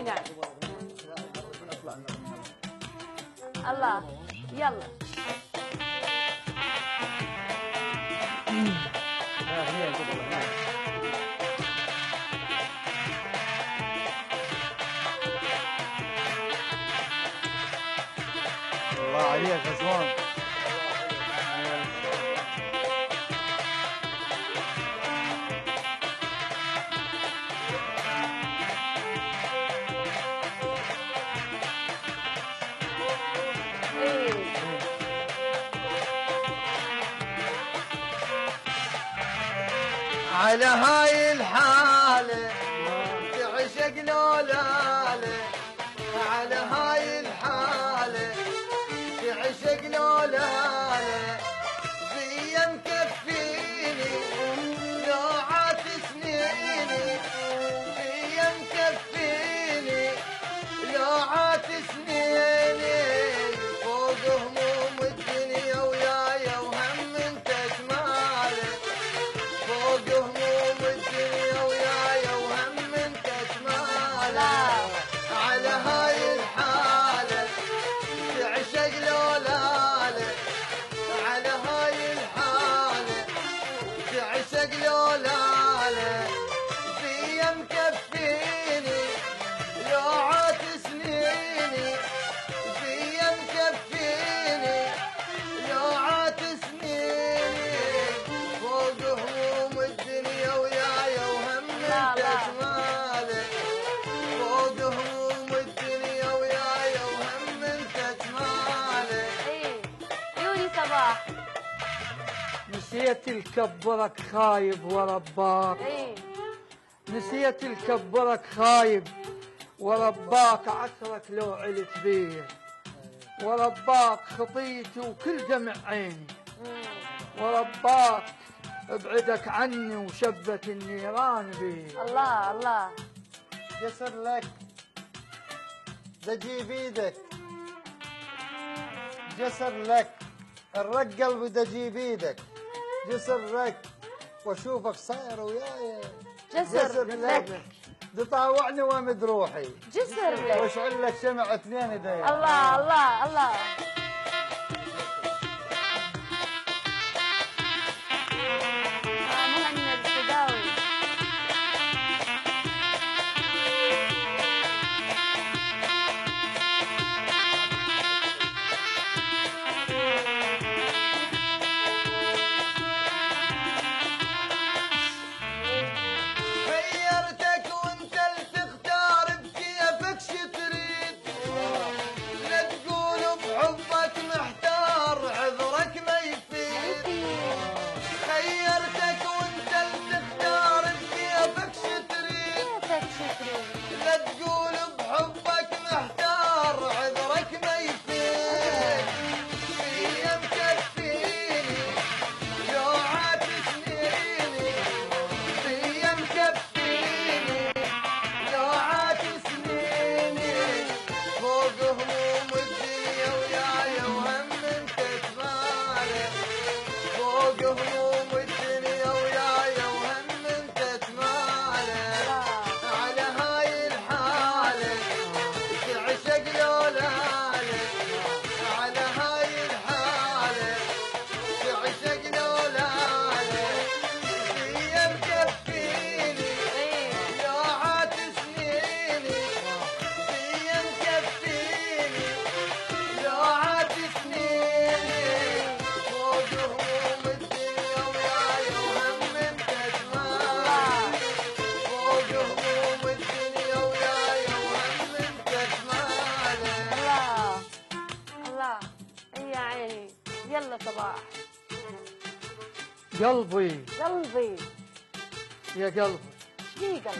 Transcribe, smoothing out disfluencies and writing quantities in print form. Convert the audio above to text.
نعم. الله. يلا. الله عليك عثمان. على هاي الحالة تعشق لولاله، على هاي الحالة تعشق لولاله، فيا مكفيني لوعات سنيني، فيا مكفيني لوعات سنيني، فوق هموم الدنيا ويايا وهم انت شمالي، فوق هموم الدنيا ويايا وهم انت شمالي، على هاي الحالة تعشق لولاله، على هاي الحالة تعشق لولاله، فيا مكفيني لوعات سنيني، فيا مكفيني لوعات سنيني، فوق هموم الدنيا ويايا وهم انت شمالي، فوق هموم الدنيا ويايا وهم انت شمالي. عيوني صباح. نسيت الكبرك خايب ورباك، نسيت الكبرك خايب ورباك، عسرك لو علت بيه، ورباك خطيتي وكل دمع عيني، ورباك ابعدك عني وشبت النيران بيه. الله الله. جسر لك دجي بيدك، جسر لك الرق قلبي دجي بيدك، جسر لك واشوفك صاير وياي، جسر لك. تطاوعني وامد روحي، جسر لك. واشعل لك شمع اثنين ايديا. الله الله الله. مهند السداوي. خيرتك وانت اللي تختار بكيفك شو تريد، لا تقول بحبك محتار عذرك ما يفيد، خيرتك وانت اللي تختار بكيفك شو تريد، لا تقول بحبك محتار عذرك ما يفيد، فيا مكفيني لوعات سنيني، فيا مكفيني لوعات سنيني، فوق هموم الدنيا ويايا وهم انت شمالي، فوق هموم الدنيا ويايا وهم انت شمالي، على هاي الحالة تعشق لولاله، على هاي الحالة تعشق لولاله، فيا مكفيني لوعات سنيني، فيا مكفيني لوعات سنيني، فوق هموم الدنيا ويايا وهم انت شمالي، فوق هموم الدنيا ويايا وهم انت شمالي. الله الله. يا عيني. يلا صباح. قلبي قلبي. يا قلبي شقيقة.